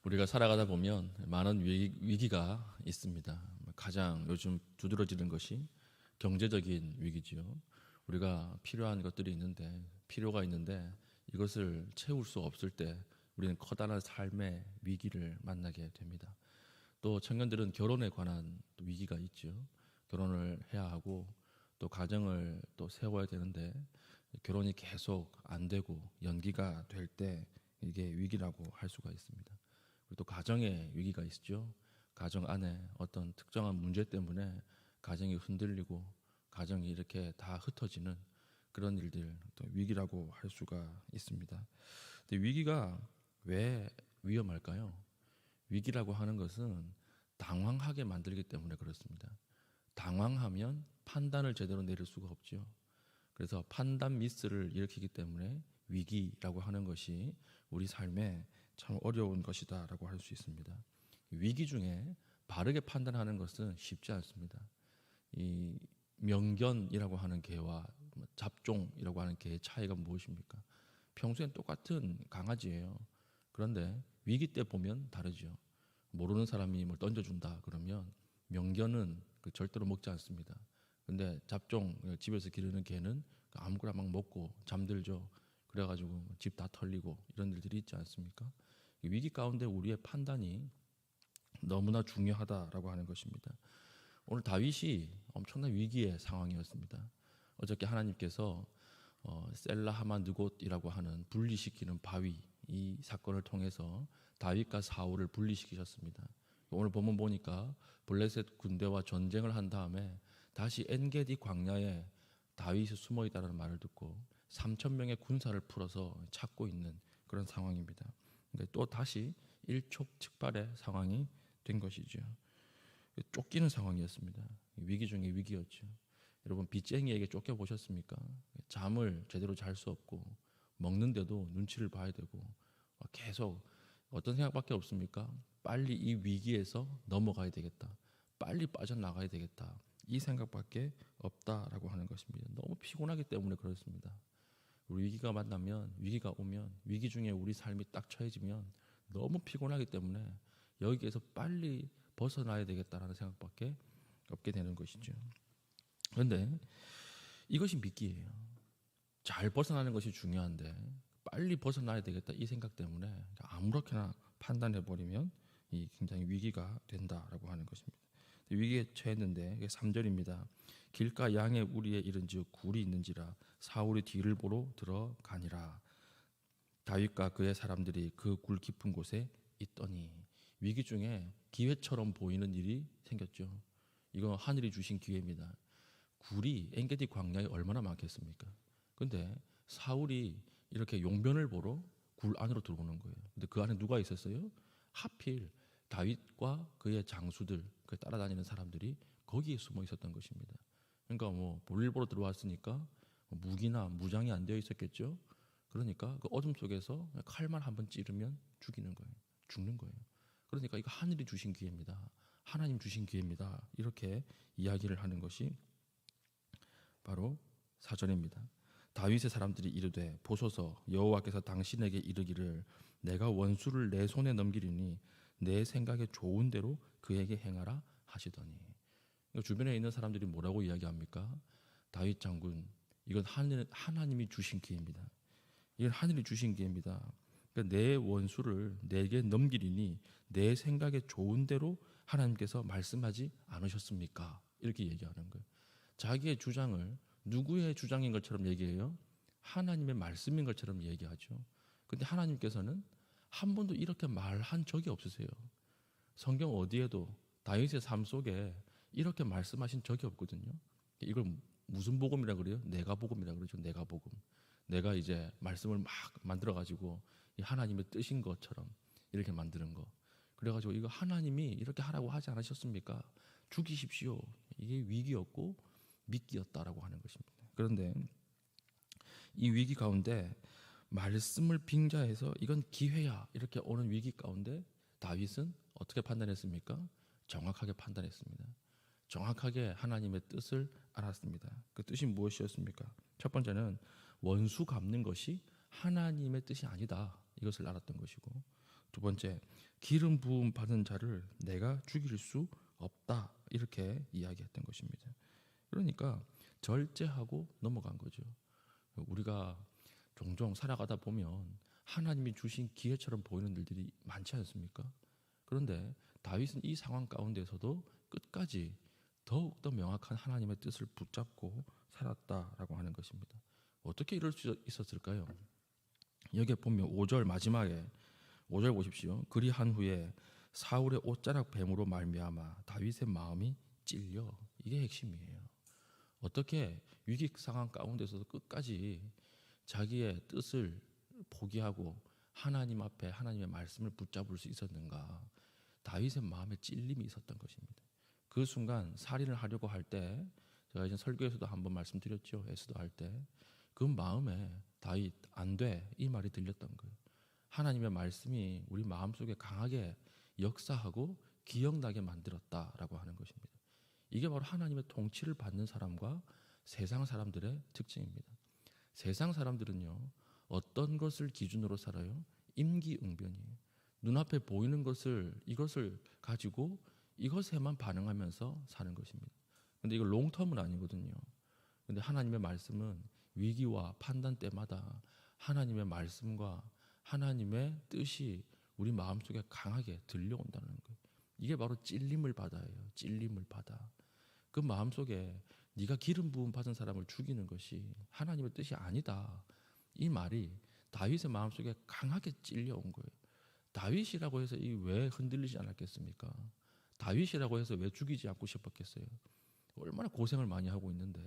우리가 살아가다 보면 많은 위기가 있습니다. 가장 요즘 두드러지는 것이 경제적인 위기지요. 우리가 필요한 것들이 있는데, 필요가 있는데 이것을 채울 수 없을 때 우리는 커다란 삶의 위기를 만나게 됩니다. 또 청년들은 결혼에 관한 또 위기가 있죠. 결혼을 해야 하고 또 가정을 또 세워야 되는데 결혼이 계속 안 되고 연기가 될 때 이게 위기라고 할 수가 있습니다. 그리고 또 가정의 위기가 있죠. 가정 안에 어떤 특정한 문제 때문에 가정이 흔들리고 가정이 이렇게 다 흩어지는 그런 일들, 또 위기라고 할 수가 있습니다. 근데 위기가 왜 위험할까요? 위기라고 하는 것은 당황하게 만들기 때문에 그렇습니다. 당황하면 판단을 제대로 내릴 수가 없죠. 그래서 판단 미스를 일으키기 때문에 위기라고 하는 것이 우리 삶에 참 어려운 것이다라고 할 수 있습니다. 위기 중에 바르게 판단하는 것은 쉽지 않습니다. 이 명견이라고 하는 개와 잡종이라고 하는 개의 차이가 무엇입니까? 평소엔 똑같은 강아지예요. 그런데 위기 때 보면 다르죠. 모르는 사람이 뭘 던져준다 그러면 명견은 절대로 먹지 않습니다. 근데 잡종, 집에서 기르는 개는 아무거나 막 먹고 잠들죠. 그래가지고 집 다 털리고 이런 일들이 있지 않습니까? 위기 가운데 우리의 판단이 너무나 중요하다라고 하는 것입니다. 오늘 다윗이 엄청난 위기의 상황이었습니다. 어저께 하나님께서 셀라 하마 느곳이라고 하는 분리시키는 바위, 이 사건을 통해서 다윗과 사울을 분리시키셨습니다. 오늘 본문 보니까 블레셋 군대와 전쟁을 한 다음에 다시 엔게디 광야에 다윗이 숨어 있다는 말을 듣고 3천 명의 군사를 풀어서 찾고 있는 그런 상황입니다. 근데 또 다시 일촉즉발의 상황이 된 것이죠. 쫓기는 상황이었습니다. 위기 중에 위기였죠. 여러분 빚쟁이에게 쫓겨 보셨습니까? 잠을 제대로 잘 수 없고 먹는데도 눈치를 봐야 되고 계속 어떤 생각밖에 없습니까? 빨리 이 위기에서 넘어가야 되겠다. 빨리 빠져나가야 되겠다. 이 생각밖에 없다라고 하는 것입니다. 너무 피곤하기 때문에 그렇습니다. 우리 위기가 만나면, 위기가 오면, 위기 중에 우리 삶이 딱 처해지면 너무 피곤하기 때문에 여기에서 빨리 벗어나야 되겠다라는 생각밖에 없게 되는 것이죠. 그런데 이것이 미끼예요. 잘 벗어나는 것이 중요한데 빨리 벗어나야 되겠다 이 생각 때문에 아무렇게나 판단해 버리면 이 굉장히 위기가 된다라고 하는 것입니다. 위기에 처했는데 3절입니다. 길가 양의 우리에 이른즉 굴이 있는지라 사울이 뒤를 보러 들어가니라. 다윗과 그의 사람들이 그 굴 깊은 곳에 있더니 위기 중에 기회처럼 보이는 일이 생겼죠. 이거 하늘이 주신 기회입니다. 굴이 엔게디 광야에 얼마나 많겠습니까? 근데 사울이 이렇게 용변을 보러 굴 안으로 들어오는 거예요. 근데 그 안에 누가 있었어요? 하필 다윗과 그의 장수들, 그 따라다니는 사람들이 거기에 숨어 있었던 것입니다. 그러니까 뭐 볼일 보러 들어왔으니까 무기나 무장이 안 되어 있었겠죠. 그러니까 그 어둠 속에서 칼만 한번 찌르면 죽이는 거예요. 죽는 거예요. 그러니까 이거 하늘이 주신 기회입니다. 하나님 주신 기회입니다. 이렇게 이야기를 하는 것이 바로 4절입니다. 다윗의 사람들이 이르되 보소서 여호와께서 당신에게 이르기를 내가 원수를 내 손에 넘기리니 내 생각에 좋은 대로 그에게 행하라 하시더니. 주변에 있는 사람들이 뭐라고 이야기합니까? 다윗 장군, 이건 하나님이 주신 기회입니다. 이건 하늘이 주신 기회입니다. 그러니까 내 원수를 내게 넘기리니 내 생각에 좋은 대로 하나님께서 말씀하지 않으셨습니까? 이렇게 얘기하는 거예요. 자기의 주장을 누구의 주장인 것처럼 얘기해요? 하나님의 말씀인 것처럼 얘기하죠. 근데 하나님께서는 한 번도 이렇게 말한 적이 없으세요. 성경 어디에도 다윗의 삶 속에 이렇게 말씀하신 적이 없거든요. 이걸 무슨 복음이라 그래요? 내가 복음이라 그러죠. 내가 복음. 내가 이제 말씀을 막 만들어 가지고 하나님의 뜻인 것처럼 이렇게 만드는 거. 그래가지고 이거 하나님이 이렇게 하라고 하지 않으셨습니까? 죽이십시오. 이게 위기였고 미끼였다라고 하는 것입니다. 그런데 이 위기 가운데 말씀을 빙자해서 이건 기회야 이렇게 오는 위기 가운데 다윗은 어떻게 판단했습니까? 정확하게 판단했습니다. 정확하게 하나님의 뜻을 알았습니다. 그 뜻이 무엇이었습니까? 첫 번째는 원수 갚는 것이 하나님의 뜻이 아니다 이것을 알았던 것이고, 두 번째, 기름 부음 받은 자를 내가 죽일 수 없다. 이렇게 이야기했던 것입니다. 그러니까 절제하고 넘어간 거죠. 우리가 종종 살아가다 보면 하나님이 주신 기회처럼 보이는 일들이 많지 않습니까? 그런데 다윗은 이 상황 가운데서도 끝까지 더욱더 명확한 하나님의 뜻을 붙잡고 살았다라고 하는 것입니다. 어떻게 이럴 수 있었을까요? 여기에 보면 5절 마지막에 5절 보십시오. 그리한 후에 사울의 옷자락 뱀으로 말미암아 다윗의 마음이 찔려. 이게 핵심이에요. 어떻게 위기 상황 가운데서도 끝까지 자기의 뜻을 포기하고 하나님 앞에 하나님의 말씀을 붙잡을 수 있었는가? 다윗의 마음에 찔림이 있었던 것입니다. 그 순간 살인을 하려고 할 때, 제가 이제 설교에서도 한번 말씀드렸죠. 에스더 할 때 그 마음에 다윗 안 돼, 이 말이 들렸던 거예요. 하나님의 말씀이 우리 마음속에 강하게 역사하고 기억나게 만들었다라고 하는 것입니다. 이게 바로 하나님의 통치를 받는 사람과 세상 사람들의 특징입니다. 세상 사람들은요, 어떤 것을 기준으로 살아요? 임기응변이에요. 눈앞에 보이는 이것을 가지고 이것에만 반응하면서 사는 것입니다. 근데 이거 롱텀은 아니거든요. 근데 하나님의 말씀은 위기와 판단 때마다 하나님의 말씀과 하나님의 뜻이 우리 마음속에 강하게 들려온다는 거예요. 이게 바로 찔림을 받아요. 찔림을 받아. 그 마음속에 네가 기름 부음 받은 사람을 죽이는 것이 하나님의 뜻이 아니다. 이 말이 다윗의 마음속에 강하게 찔려온 거예요. 다윗이라고 해서 이 왜 흔들리지 않았겠습니까? 다윗이라고 해서 왜 죽이지 않고 싶었겠어요? 얼마나 고생을 많이 하고 있는데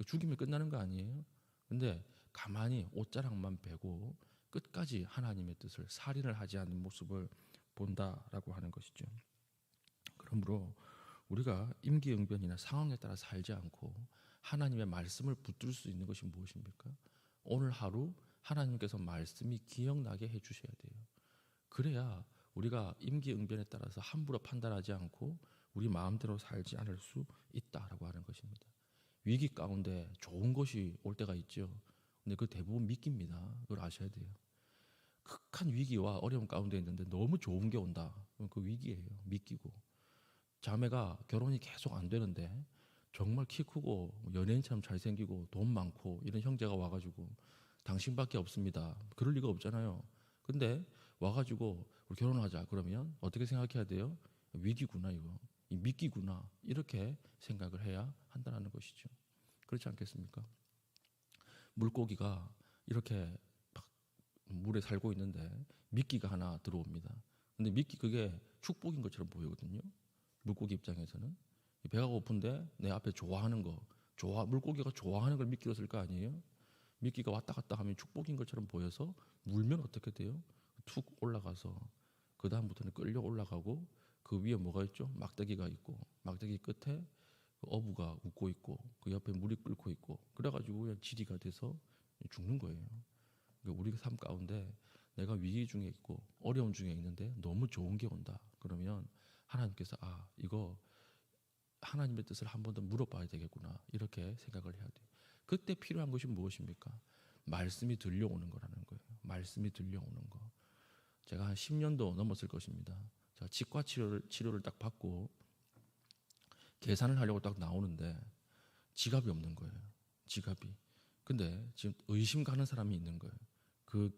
죽이면 끝나는 거 아니에요? 근데 가만히 옷자락만 베고 끝까지 하나님의 뜻을 살인을 하지 않는 모습을 본다라고 하는 것이죠. 그러므로 우리가 임기응변이나 상황에 따라 살지 않고 하나님의 말씀을 붙들 수 있는 것이 무엇입니까? 오늘 하루 하나님께서 말씀이 기억나게 해주셔야 돼요. 그래야 우리가 임기응변에 따라서 함부로 판단하지 않고 우리 마음대로 살지 않을 수 있다라고 하는 것입니다. 위기 가운데 좋은 것이 올 때가 있죠. 근데 그 대부분 미끼입니다. 그걸 아셔야 돼요. 극한 위기와 어려움 가운데 있는데 너무 좋은 게 온다. 그럼 그 위기예요. 미끼고. 자매가 결혼이 계속 안 되는데 정말 키 크고 연예인처럼 잘생기고 돈 많고 이런 형제가 와가지고 당신밖에 없습니다. 그럴 리가 없잖아요. 근데 와가지고 우리 결혼하자 그러면 어떻게 생각해야 돼요? 위기구나 이거. 이 미끼구나. 이렇게 생각을 해야 한다는 것이죠. 그렇지 않겠습니까? 물고기가 이렇게 막 물에 살고 있는데 미끼가 하나 들어옵니다. 근데 미끼 그게 축복인 것처럼 보이거든요. 물고기 입장에서는 배가 고픈데 내 앞에 좋아하는 거, 물고기가 좋아하는 걸 미끼로 쓸 거 아니에요? 미끼가 왔다 갔다 하면 축복인 것처럼 보여서 물면 어떻게 돼요? 툭 올라가서 그 다음부터는 끌려 올라가고 그 위에 뭐가 있죠? 막대기가 있고 막대기 끝에 그 어부가 웃고 있고 그 옆에 물이 끓고 있고 그래가지고 그냥 지리가 돼서 죽는 거예요. 그러니까 우리 삶 가운데 내가 위기 중에 있고 어려움 중에 있는데 너무 좋은 게 온다. 그러면 하나님께서 이거 하나님의 뜻을 한 번 더 물어봐야 되겠구나 이렇게 생각을 해야 돼요. 그때 필요한 것이 무엇입니까? 말씀이 들려오는 거라는 거예요. 말씀이 들려오는 거. 제가 한 10년도 넘었을 것입니다. 제가 치과 치료를 딱 받고 계산을 하려고 딱 나오는데 지갑이 없는 거예요. 지갑이. 근데 지금 의심 가는 사람이 있는 거예요. 그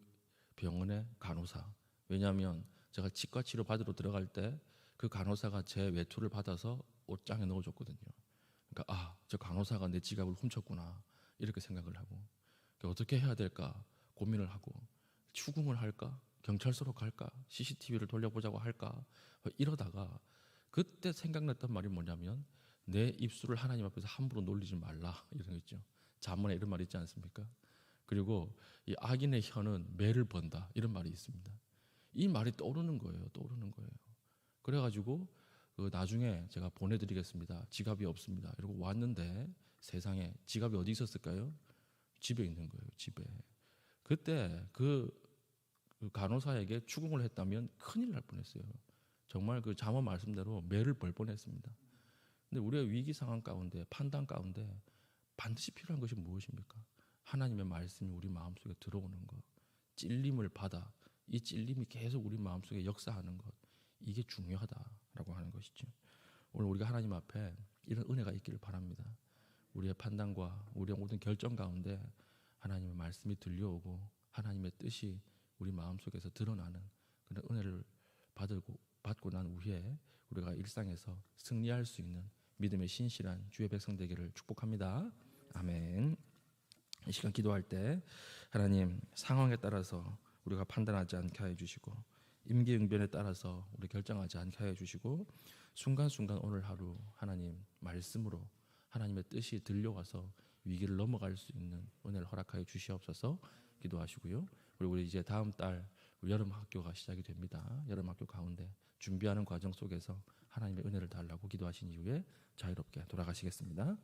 병원의 간호사. 왜냐하면 제가 치과 치료 받으러 들어갈 때 그 간호사가 제 외투를 받아서 옷장에 넣어줬거든요. 그러니까 저 간호사가 내 지갑을 훔쳤구나 이렇게 생각을 하고 어떻게 해야 될까 고민을 하고 추궁을 할까 경찰서로 갈까 CCTV를 돌려보자고 할까 이러다가 그때 생각났던 말이 뭐냐면 내 입술을 하나님 앞에서 함부로 놀리지 말라 이런 거 있죠. 잠언에 이런 말이 있지 않습니까? 그리고 이 악인의 혀는 매를 번다 이런 말이 있습니다. 이 말이 떠오르는 거예요. 그래가지고 나중에 제가 보내드리겠습니다. 지갑이 없습니다. 이러고 왔는데 세상에 지갑이 어디 있었을까요? 집에 있는 거예요. 집에. 그때 그 간호사에게 추궁을 했다면 큰일 날 뻔했어요. 정말 그 잠언 말씀대로 매를 벌 뻔했습니다. 근데 우리가 위기 상황 가운데 판단 가운데 반드시 필요한 것이 무엇입니까? 하나님의 말씀이 우리 마음속에 들어오는 것. 찔림을 받아 이 찔림이 계속 우리 마음속에 역사하는 것, 이게 중요하다라고 하는 것이죠. 오늘 우리가 하나님 앞에 이런 은혜가 있기를 바랍니다. 우리의 판단과 우리의 모든 결정 가운데 하나님의 말씀이 들려오고 하나님의 뜻이 우리 마음속에서 드러나는 그런 은혜를 받고 난 후에 우리가 일상에서 승리할 수 있는 믿음의 신실한 주의 백성 되기를 축복합니다. 아멘. 이 시간 기도할 때 하나님 상황에 따라서 우리가 판단하지 않게 하여 주시고 임기응변에 따라서 우리 결정하지 않게 하여 주시고 순간순간 오늘 하루 하나님 말씀으로 하나님의 뜻이 들려와서 위기를 넘어갈 수 있는 은혜를 허락하여 주시옵소서 기도하시고요. 그리고 우리 이제 다음 달 여름 학교가 시작이 됩니다. 여름 학교 가운데 준비하는 과정 속에서 하나님의 은혜를 달라고 기도하신 이후에 자유롭게 돌아가시겠습니다.